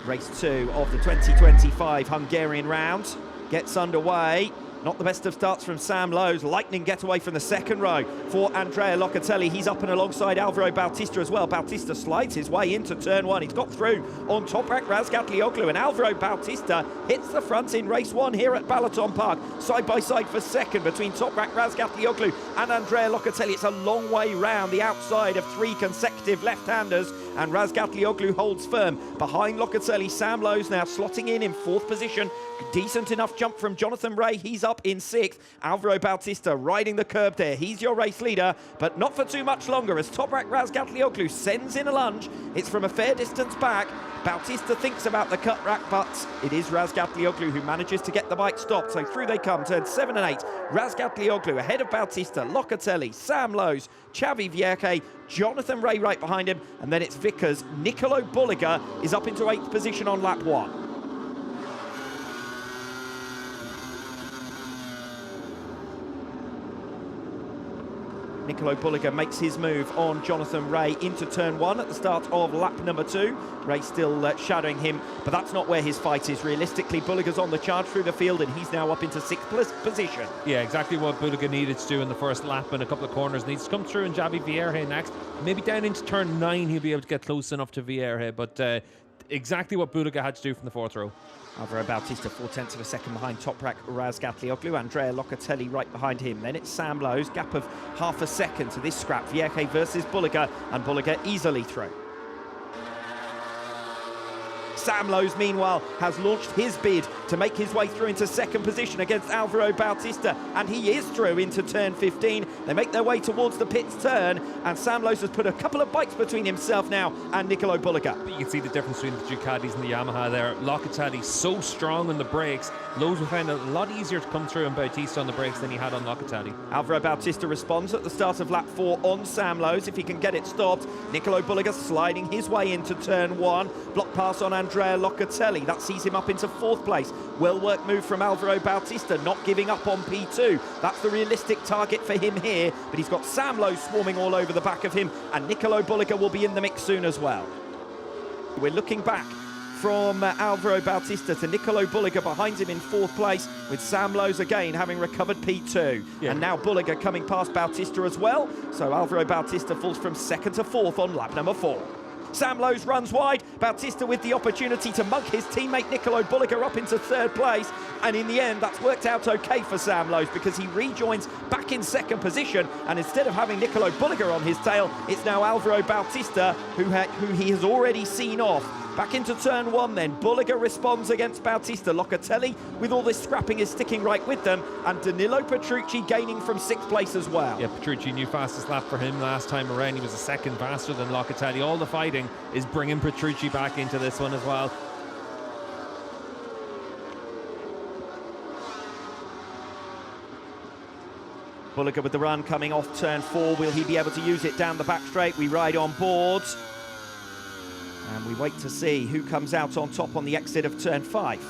Race 2 of the 2025 Hungarian round gets underway. Not the best of starts from Sam Lowe's. Lightning getaway from the second row for Andrea Locatelli. He's up and alongside Alvaro Bautista as well. Bautista slides his way into turn 1. He's got through on Toprak Razgatlioglu, and Alvaro Bautista hits the front in race 1 here at Balaton Park. Side by side for second between Toprak Razgatlioglu and Andrea Locatelli. It's a long way round the outside of 3 consecutive left-handers, and Razgatlioglu holds firm. Behind Locatelli, Sam Lowe's now slotting in 4th position. Decent enough jump from Jonathan Ray. He's up in 6th. Alvaro Bautista riding the curb there. He's your race leader, but not for too much longer as Toprak Razgatlioglu sends in a lunge. It's from a fair distance back. Bautista thinks about the cut rack, but it is Razgatlioglu who manages to get the bike stopped. So through they come, turns 7 and 8. Razgatlioglu ahead of Bautista, Locatelli, Sam Lowe's, Xavi Vierke, Jonathan Ray right behind him, and then it's Vickers. Nicolo Bulliger is up into 8th position on lap 1. Nicolo Bulliger makes his move on Jonathan Ray into turn 1 at the start of lap number 2. Ray still shadowing him, but that's not where his fight is. Realistically, Bulliger's on the charge through the field, and he's now up into 6th position. Yeah, exactly what Bulliger needed to do in the first lap, and a couple of corners. Needs to come through and Xavi Vierge next. Maybe down into turn 9 he'll be able to get close enough to Vierge, but exactly what Bulliger had to do from the 4th row. Alvaro Bautista 0.4 of a second behind Toprak Razgatlioglu. Andrea Locatelli right behind him. Then it's Sam Lowe's, gap of half a second to this scrap. Vierke versus Bulliger, and Bulliger easily through. Sam Lowe's, meanwhile, has launched his bid to make his way through into 2nd position against Alvaro Bautista, and he is through into turn 15. They make their way towards the pits turn, and Sam Lowe's has put a couple of bikes between himself now and Nicolo Bulliger. You can see the difference between the Ducatis and the Yamaha there. Locatelli so strong on the brakes. Lowe's will find it a lot easier to come through on Bautista on the brakes than he had on Locatelli. Alvaro Bautista responds at the start of lap 4 on Sam Lowe's if he can get it stopped. Nicolo Bulliger sliding his way into turn 1. Block pass on Andrea Locatelli. That sees him up into 4th place. Well worked move from Alvaro Bautista, not giving up on P2. That's the realistic target for him here, but he's got Sam Lowe swarming all over the back of him, and Nicolo Bulliger will be in the mix soon as well. We're looking back from Alvaro Bautista to Nicolo Bulliger behind him in 4th place, with Sam Lowe's again having recovered P2. Yeah. And now Bulliger coming past Bautista as well, so Alvaro Bautista falls from 2nd to 4th on lap number 4. Sam Lowe's runs wide, Bautista with the opportunity to mug his teammate Nicolo Bulliger up into 3rd place, and in the end that's worked out okay for Sam Lowe's because he rejoins back in 2nd position, and instead of having Nicolo Bulliger on his tail, it's now Alvaro Bautista who he has already seen off. Back into turn 1 then, Bulliger responds against Bautista. Locatelli, with all this scrapping, is sticking right with them, and Danilo Petrucci gaining from 6th place as well. Yeah, Petrucci, new fastest lap for him last time around. He was a second faster than Locatelli. All the fighting is bringing Petrucci back into this one as well. Bulliger with the run coming off turn 4. Will he be able to use it down the back straight? We ride on board, and we wait to see who comes out on top on the exit of turn 5.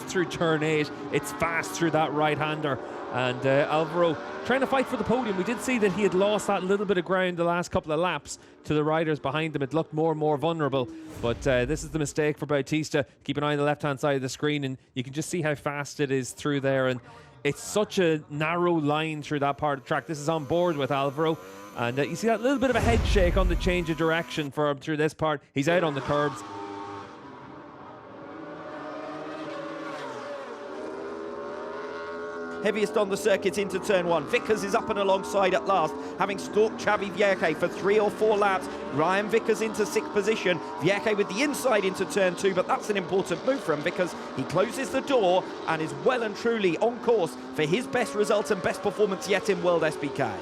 Through turn 8, it's fast through that right-hander, and Alvaro trying to fight for the podium. We did see that he had lost that little bit of ground the last couple of laps to the riders behind him. It looked more and more vulnerable, but this is the mistake for Bautista. Keep an eye on the left-hand side of the screen, and you can just see how fast it is through there, and it's such a narrow line through that part of the track. This is on board with Alvaro, and you see that little bit of a head shake on the change of direction for him through this part. He's out on the curbs. Heaviest on the circuit into turn 1. Vickers is up and alongside at last, having stalked Xavi Vierke for 3 or 4 laps. Ryan Vickers into 6th position. Vierke with the inside into turn 2, but that's an important move from Vickers. He closes the door and is well and truly on course for his best result and best performance yet in WorldSBK.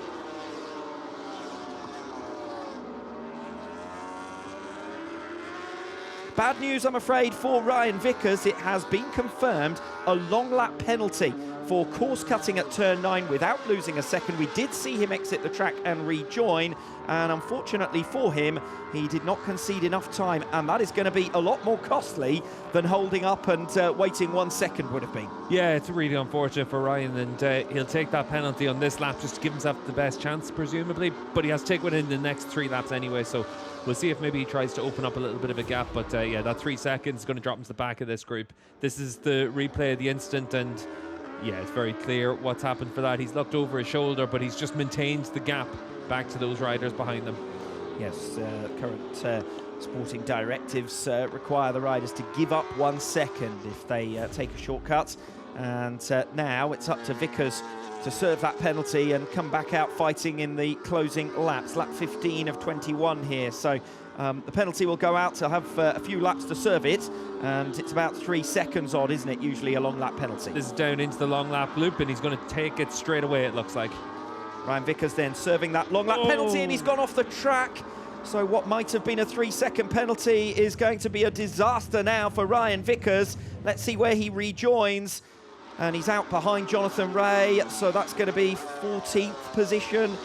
Bad news, I'm afraid, for Ryan Vickers. It has been confirmed a long lap penalty for course cutting at turn 9 without losing a second. We did see him exit the track and rejoin, and unfortunately for him, he did not concede enough time, and that is going to be a lot more costly than holding up and waiting 1 second would have been. Yeah, it's really unfortunate for Ryan, and he'll take that penalty on this lap just to give himself the best chance, presumably, but he has to take one in the next 3 laps anyway, so we'll see if maybe he tries to open up a little bit of a gap. But yeah, that 3 seconds is going to drop him to the back of this group. This is the replay of the incident, and yeah, it's very clear what's happened for that. He's looked over his shoulder, but he's just maintained the gap back to those riders behind them. Yes, current sporting directives require the riders to give up 1 second if they take a shortcut. And now it's up to Vickers to serve that penalty and come back out fighting in the closing laps. Lap 15 of 21 here. So the penalty will go out. He'll have a few laps to serve it. And it's about 3 seconds odd, isn't it, usually a long lap penalty? This is down into the long lap loop, and he's going to take it straight away, it looks like. Ryan Vickers then serving that long lap penalty, and he's gone off the track. So what might have been a 3-second penalty is going to be a disaster now for Ryan Vickers. Let's see where he rejoins. And he's out behind Jonathan Ray, so that's going to be 14th position.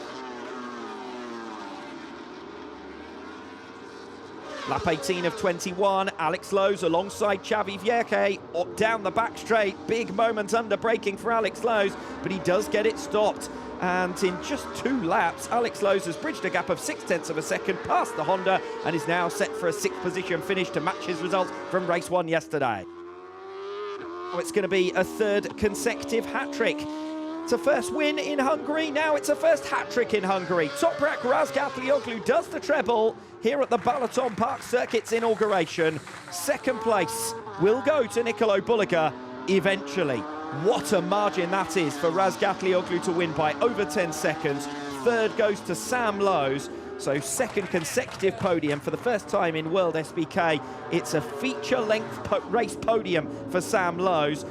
Lap 18 of 21, Alex Lowe's alongside Xavi Vierque down the back straight. Big moment under braking for Alex Lowe's, but he does get it stopped. And in just 2 laps, Alex Lowe's has bridged a gap of 0.6 of a second past the Honda and is now set for a 6th position finish to match his result from race 1 yesterday. Oh, it's going to be a 3rd consecutive hat-trick. It's a first win in Hungary, now it's a first hat-trick in Hungary. Toprak Razgatlioglu does the treble here at the Balaton Park Circuit's inauguration. 2nd place will go to Nicolo Bulliger eventually. What a margin that is for Razgatlioglu to win by over 10 seconds. 3rd goes to Sam Lowe's. So 2nd consecutive podium for the first time in WorldSBK. It's a feature-length race podium for Sam Lowe's.